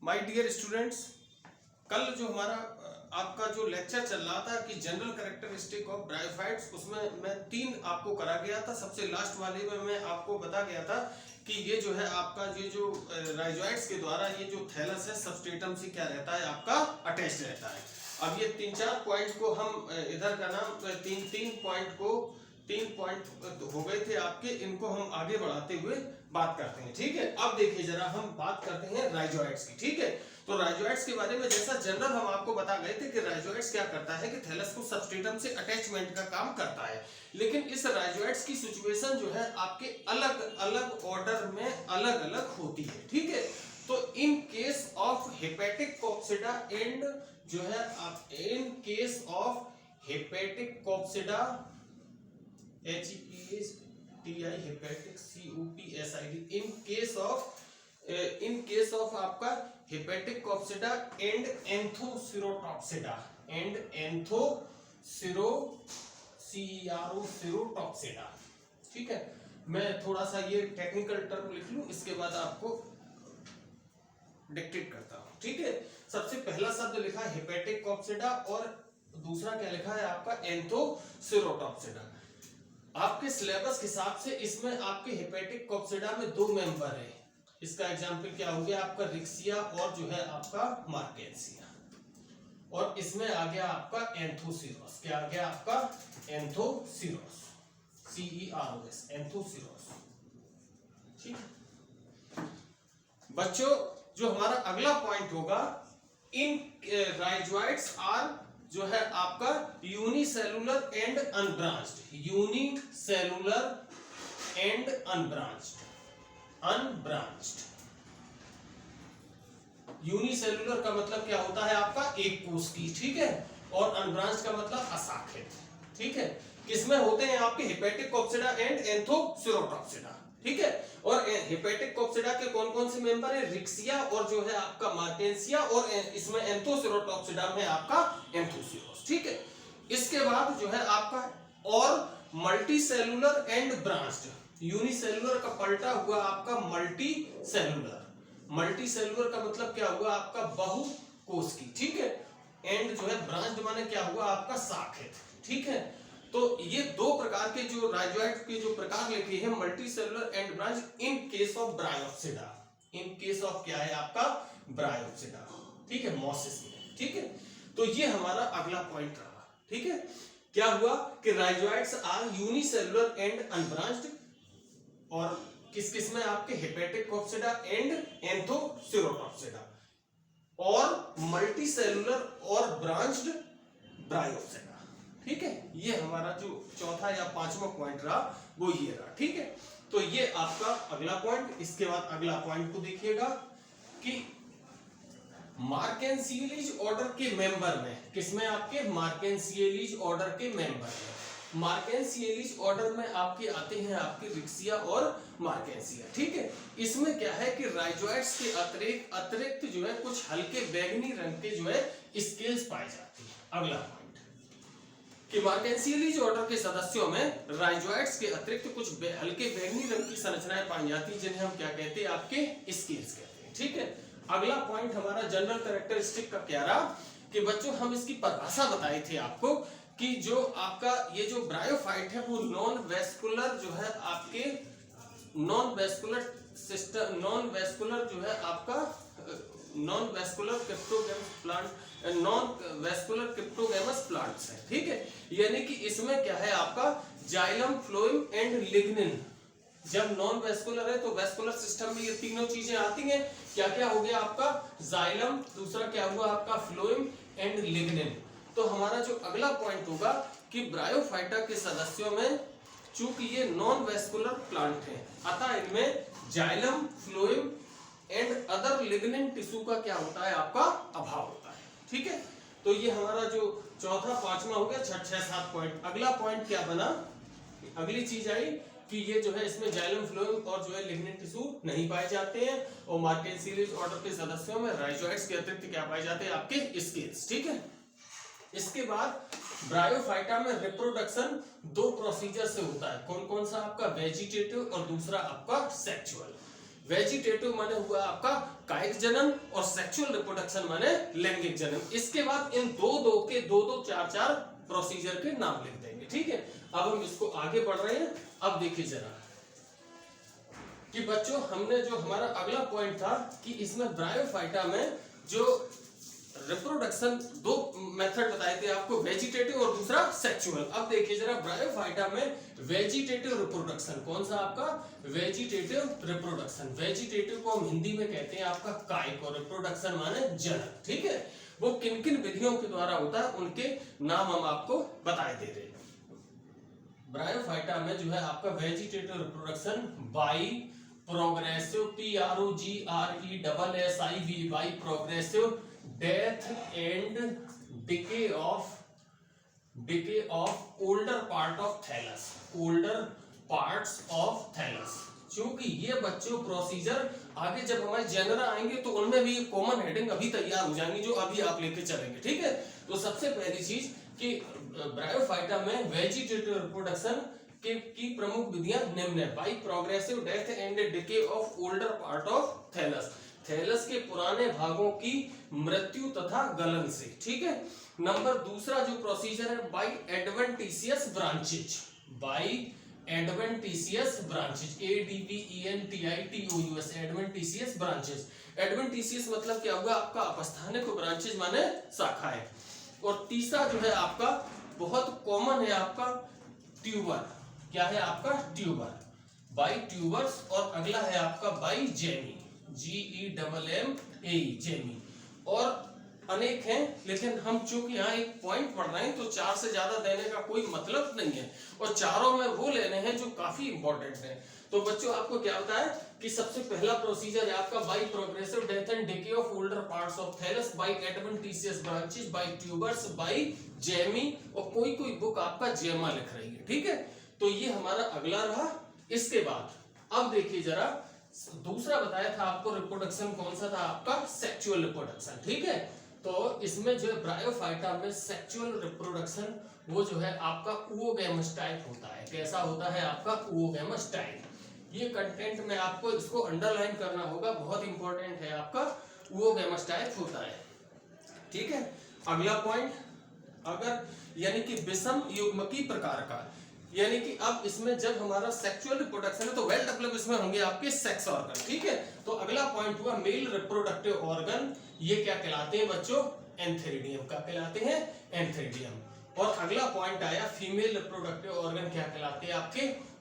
My dear students, कल जो हमारा आपका जो लेक्चर चल रहा था कि जनरल कैरेक्टरिस्टिक ऑफ ब्रायोफाइट्स, उसमें मैं 3 आपको करा गया था। सबसे लास्ट वाले में मैं आपको बता गया था कि ये जो है आपका ये जो राइजोइड्स के द्वारा ये जो थैलस है सबस्ट्रेटम से क्या रहता है, आपका अटैच रहता है। अब ये 3-4 पॉइंट को हम इधर का नाम 3 पॉइंट हो गए थे आपके, इनको हम आगे बढ़ाते हुए बात करते हैं। ठीक है, अब देखिए जरा हम बात करते हैं राइजोइड्स की। ठीक है, तो राइजोइड्स के बारे में जैसा जनरल हम आपको बता गए थे कि राइजोइड्स क्या करता है कि थैलस को सबस्ट्रेटम से अटैचमेंट का काम करता है। लेकिन इस राइजोइड्स की सिचुएशन जो है आपके अलग अलग ऑर्डर में अलग अलग होती है। ठीक है, तो in case of Hepaticopsida and जो है in case of Hepaticopsida HEPTI Hepaticopsida COPSID in case of आपका हेपेटिक कॉप्सिडा एंड एंथोसिरोटॉक्सिडा सिरोटॉक्सिडा। ठीक है, मैं थोड़ा सा ये टेक्निकल टर्म लिख लूं, इसके बाद आपको डिक्टेट करता हूं। ठीक है, सबसे पहला शब्द लिखा है हेपेटिक कॉप्सिडा और दूसरा क्या लिखा है आपका एंथोसिरोटॉक्सिडा। आपके सिलेबस के हिसाब से इसमें आपके हेपेटिक कॉप्सिडा में 2 मेंबर है। इसका एग्जांपल क्या हो गया आपका रिक्सिया और जो है आपका मार्केंसिया, और इसमें आ गया आपका एंथोसिरोस। क्या आ गया आपका एंथोसिरोस, CEROS, एंथोसिरोस। ठीक है बच्चों, जो हमारा अगला पॉइंट होगा, इन राइजोइड्स आर जो है आपका unicellular and unbranched. Unicellular and unbranched. Unicellular का मतलब क्या होता है आपका एक कोश की। ठीक है, और अनब्रांच्ड का मतलब अशाखित। ठीक है, किसमें होते हैं आपके हेपेटिक कॉप्सिडा एंड एंथोसिरोटॉक्सिडा। ठीक है, और हेपेटिक कॉप्सिडा के कौन कौन से मेंबर है, रिक्सिया और जो है आपका मार्केंसिया, और इसमें एंथोसिरोटॉक्सिडा में आपका एंथोसिरोस। ठीक है, इसके बाद जो है आपका और multi cellular and branched. Unicellular का पलटा हुआ आपका मल्टी सेलुलर। मल्टी सेलुलर का मतलब क्या हुआ आपका बहु कोश की। ठीक है, एंड जो है ब्रांच्ड माने क्या हुआ आपका शाखित। ठीक है, तो ये 2 प्रकार के जो राइजोइड के जो प्रकार लिखे हैं, multicellular and branch in case of Bryopsida. In case of क्या है आपका ब्रायोप्सिडा। ठीक है, मॉसिस में। ठीक है, तो ये हमारा अगला पॉइंट रहा। ठीक है, क्या हुआ कि rhizoids are unicellular and unbranched, और किस किस में आपके हेपेटिक कॉप्सिडा एंड एंथोसिरोटॉक्सिडा, और मल्टी सेलुलर और ब्रांच्ड ब्रायोप्सिडा। ठीक है, ये हमारा जो चौथा या 5वां पॉइंट रहा वो ये रहा। ठीक है, तो ये आपका अगला पॉइंट। इसके बाद अगला पॉइंट को देखिएगा कि मार्केंसियलीज ऑर्डर के मेंबर में, किसमें आपके मार्केंसियलीज ऑर्डर के मेंबर में, मार्केंसियलीज ऑर्डर में आपके आते हैं आपके रिक्सिया और मार्केंसिया। ठीक है, इसमें क्या है कि राइजोइड्स के अतिरिक्त जो है कुछ हल्के बैंगनी रंग के जो है स्केल्स पाई जाती है। अगला पॉइंट कि मार्केंसियलीज ऑर्डर के सदस्यों में राइजोइड्स के अतिरिक्त कुछ हल्के बैंगनी रंग की संरचनाएं पाई जाती हैं, जिन्हें हम क्या कहते हैं आपके स्केल्स कहते हैं। ठीक है, अगला पॉइंट हमारा जनरल कैरेक्टरिस्टिक का क्या रहा कि बच्चों हम इसकी परिभाषा बताए थे आपको कि जो आपका ये जो ब्रायोफाइट है वो नॉन वेस्कुलर जो है आपके non vascular system, non vascular जो है आपका non vascular cryptogams plant, non vascular cryptogams plants है। ठीक है, यानी कि इसमें क्या है आपका जाइलम, फ्लोएम एंड लिग्निन। जब नॉन वेस्कुलर है तो वेस्कुलर सिस्टम में ये तीनों चीजें आती हैं। क्या क्या हो गया आपका जाइलम, दूसरा क्या हुआ आपका फ्लोएम एंड लिग्निन। तो हमारा जो अगला पॉइंट होगा कि ब्रायोफाइटा के सदस्यों में चूंकि ये नॉन वेस्कुलर प्लांट है, अतः इनमें xylem, phloem and other lignin tissue का क्या होता है आपका अभाव होता है। ठीक है, तो ये हमारा जो चौथा 5वां हो गया, 6-7 पॉइंट। अगला पॉइंट क्या बना, अगली चीज आई कि ये जो है इसमें जाइलम, फ्लोएम और जो है लिग्निन टिश्यू नहीं पाए जाते हैं, और मार्केंसियलीज ऑर्डर के सदस्यों में राइजोइड्स के अतिरिक्त क्या पाए जाते हैं आपके स्केल्स। ठीक है, इसके बाद ब्रायोफाइटा में रिप्रोडक्शन 2 प्रोसीजर से होता है। कौन कौन सा आपका वेजिटेटिव और दूसरा आपका सेक्सुअल। वेजिटेटिव माने हुआ आपका कायिक जनन और सेक्सुअल रिप्रोडक्शन माने लैंगिक जनन। इसके बाद इन दो चार प्रोसीजर के नाम लिख देंगे, ठीक है। अब हम इसको आगे बढ़ रहे हैं। अब देखिए जरा कि बच्चों हमने जो हमारा अगला पॉइंट था कि इसमें ब्रायोफाइटा में जो रिप्रोडक्शन दो मेथड बताए थे आपको, वेजिटेटिव और दूसरा सेक्सुअल। अब देखिए जरा ब्रायोफाइटा में वेजिटेटिव रिप्रोडक्शन कौन सा आपका वेजिटेटिव रिप्रोडक्शन। वेजिटेटिव को हम हिंदी में कहते हैं आपका कायिक और रिप्रोडक्शन माने जनन, ठीक है। वो किन किन विधियों के द्वारा होता है उनके नाम हम आपको बताए दे रहे हैं। ब्रायोफाइटा में जो है आपका vegetative reproduction by progressive PROGRESSIV by progressive death and decay of older part of thallus, older parts of thallus. क्योंकि ये बच्चों प्रोसीजर आगे जब हमारे जनरा आएंगे तो उनमें भी कॉमन हेडिंग अभी तैयार हो जाएंगी जो अभी आप लेके चलेंगे, ठीक है। तो सबसे पहली चीज कि ब्रायोफाइटा में वेजिटेटिव रिप्रोडक्शन की प्रमुख विधियां निम्न है। By progressive death and decay of older part of thallus, thallus के पुराने भागों की मृत्यु तथा गलन से, ठीक है। नंबर दूसरा जो प्रोसीजर है by adventitious branches, by adventitious branches ADVENTITOUS adventitious branches. Adventitious मतलब क्या हुआ आपका अपस्थानिक, ब्रांचेज माने शाखाएं। और तीसरा जो है आपका बहुत कॉमन है आपका ट्यूबर, क्या है आपका ट्यूबर, बाई ट्यूबर्स। और अगला है आपका बाई जेमी, GEMMAE जेमी। और अनेक हैं लेकिन हम चूंकि यहाँ एक पॉइंट पढ़ रहे हैं तो चार से ज्यादा देने का कोई मतलब नहीं है और चारों में वो लेने हैं जो काफी इंपॉर्टेंट है। तो बच्चों आपको क्या होता है कि सबसे पहला प्रोसीजर है आपका by progressive death and decay of older parts of thallus, by adventitious branches, by tubers, by gemmae. और कोई कोई बुक आपका जेमा लिख रही है, ठीक है। तो ये हमारा अगला रहा। इसके बाद अब देखिए जरा दूसरा बताया था आपको रिप्रोडक्शन कौन सा था आपका सेक्सुअल रिप्रोडक्शन, ठीक है। तो इसमें जो है ब्रायोफाइटा में सेक्सुअल रिप्रोडक्शन वो जो है आपका oogamous टाइप होता है। कैसा होता है आपका oogamous टाइप। ये कंटेंट में आपको इसको अंडरलाइन करना होगा, बहुत इंपॉर्टेंट है आपका oogamous टाइप होता है, ठीक है। अगला पॉइंट अगर यानी कि विषम युग्मकी प्रकार का, यानी कि अब इसमें जब हमारा सेक्सुअल रिप्रोडक्शन है तो वेल डेवलप इसमें होंगे आपके सेक्स ऑर्गन, ठीक है। तो अगला पॉइंट हुआ मेल रिप्रोडक्टिव ऑर्गन, ये क्या कहलाते हैं बच्चों एंथेरिडियम, क्या कहलाते हैं एंथेरिडियम। और अगला पॉइंट आया फीमेल रिप्रोडक्टिव ऑर्गन क्या कहलाते हैं आपके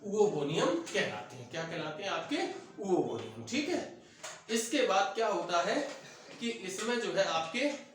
oogoonium कहलाते हैं, क्या कहलाते हैं आपके oogoonium, ठीक है। इसके बाद क्या होता है कि इसमें जो है आपके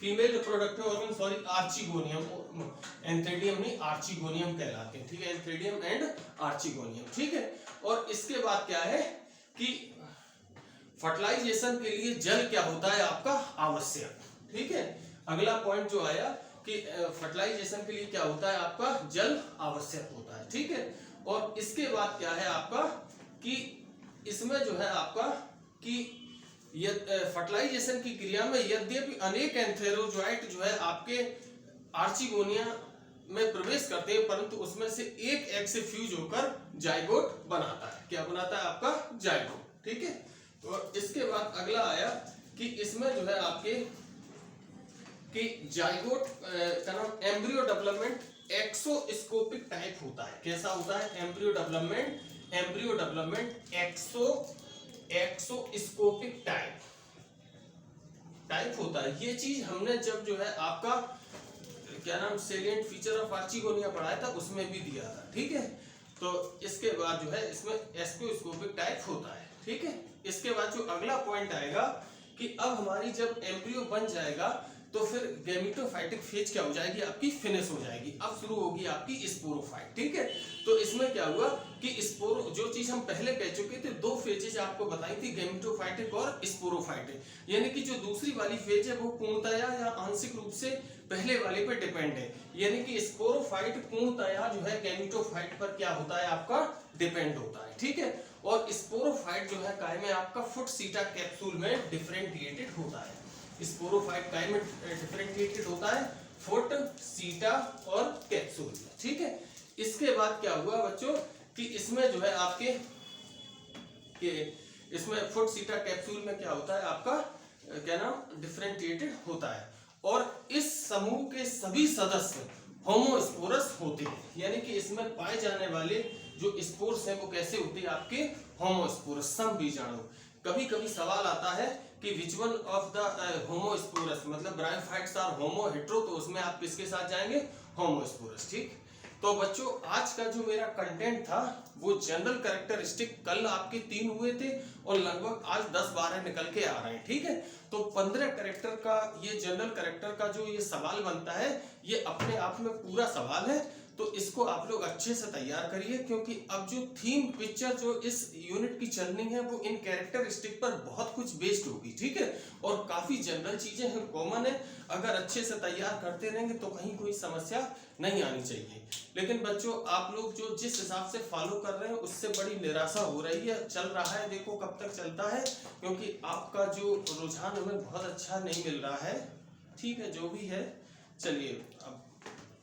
female reproductive organ sorry archegonium, antheridium नहीं आर्चिगोनियम कहलाते हैं, ठीक है। एंथेरिडियम एंड आर्चिगोनियम, ठीक है। और इसके बाद क्या है कि फर्टिलाइजेशन के लिए जल क्या होता है आपका आवश्यक, ठीक है। अगला पॉइंट जो आया कि फर्टिलाइजेशन के लिए क्या होता है आपका जल आवश्यक होता है, ठीक है। और इसके बाद क्या है आपका कि इसमें जो है आपका कि फर्टिलाइजेशन की क्रिया में यद्यपि अनेक एंथेरोजोइट जो है आपके आर्चिगोनिया में प्रवेश करते हैं परंतु उसमें से एक एग से फ्यूज होकर जाइगोट बनाता है, क्या बनाता है आपका जाइगोट, ठीक है। तो इसके बाद अगला आया कि इसमें जो है आपके कि जाइगोट का नाम एम्ब्रियो डेवलपमेंट एक्सोस्कोपिक टाइप होता है। कैसा होता है एम्ब्रियो डेवलपमेंट एक्सोस्कोपिक टाइप होता है। ये चीज हमने जब जो है आपका क्या नाम सेलिएंट फीचर ऑफ आर्चिगोनिया पढ़ाया था उसमें भी दिया था, ठीक है। तो इसके बाद जो है इसमें एक्सोस्कोपिक टाइप होता है, ठीक है। इसके बाद जो अगला पॉइंट आएगा कि अब हमारी जब एम्ब्रियो बन जाएगा तो फिर गैमेटोफाइटिक फेज क्या हो जाएगी आपकी फिनिश हो जाएगी, अब शुरू होगी आपकी स्पोरोफाइट, ठीक है। तो इसमें क्या हुआ कि स्पोरो जो चीज हम पहले कह चुके थे दो फेजेज आपको बताई थी गैमेटोफाइटिक और स्पोरोफाइटिक, यानी कि जो दूसरी वाली फेज है वो पूर्णतया या आंशिक रूप से पहले वाले पे डिपेंड है, यानी कि स्पोरोफाइट पूर्णतया जो है गैमेटोफाइट पर क्या होता है आपका डिपेंड होता है, ठीक है। और स्पोरोफाइट जो है काय में आपका फुट सीटा कैप्सूल में डिफरेंशिएटेड होता है, स्पोरोफाइट काय में डिफरेंशिएटेड होता है फुट सीटा और कैप्सूल, ठीक है। इसके बाद क्या हुआ बच्चों कि इसमें जो है आपके कि इसमें फुट सीटा कैप्सूल में क्या होता है आपका क्या नाम डिफरेंशिएटेड होता है, और इस समूह के सभी सदस्य होमोस्पोरस होते हैं, यानी कि इसमें पाए जाने वाले जो स्पोर्स हैं वो कैसे होते हैं आपके होमोस्पोरस समबीजाणु। कभी कभी सवाल आता है कि which one of the homosporous, मतलब ब्रायोफाइट्स आर होमो हेट्रो, तो उसमें आप किसके साथ जाएंगे, होमोस्पोरस। ठीक, तो बच्चों आज का जो मेरा कंटेंट था वो जनरल कैरेक्टरिस्टिक, कल आपके 3 हुए थे और लगभग आज 10-12 निकल के आ रहे हैं। ठीक है, तो 15 कैरेक्टर का ये जनरल कैरेक्टर का जो ये सवाल बनता है ये अपने आप में पूरा सवाल है, तो इसको आप लोग अच्छे से तैयार करिए, क्योंकि अब जो थीम पिक्चर जो इस यूनिट की चलनी है वो इन कैरेक्टरिस्टिक पर बहुत कुछ बेस्ड होगी। ठीक है, और काफी जनरल चीजें हैं, कॉमन है, अगर अच्छे से तैयार करते रहेंगे तो कहीं कोई समस्या नहीं आनी चाहिए। लेकिन बच्चों आप लोग जो जिस हिसाब से फॉलो कर रहे हैं उससे बड़ी निराशा हो रही है, चल रहा है, देखो कब तक चलता है, क्योंकि आपका जो रुझान हमें बहुत अच्छा नहीं मिल रहा है। ठीक है, जो भी है, चलिए अब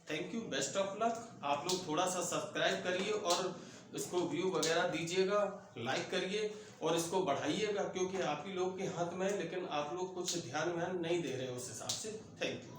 thank you, best of luck. आप लोग थोड़ा सा सब्सक्राइब करिए और इसको व्यू वगैरह दीजिएगा, लाइक करिए और इसको बढ़ाइएगा, क्योंकि आप ही लोग के हाथ में है, लेकिन आप लोग कुछ ध्यान नहीं दे रहे उस हिसाब से। Thank you.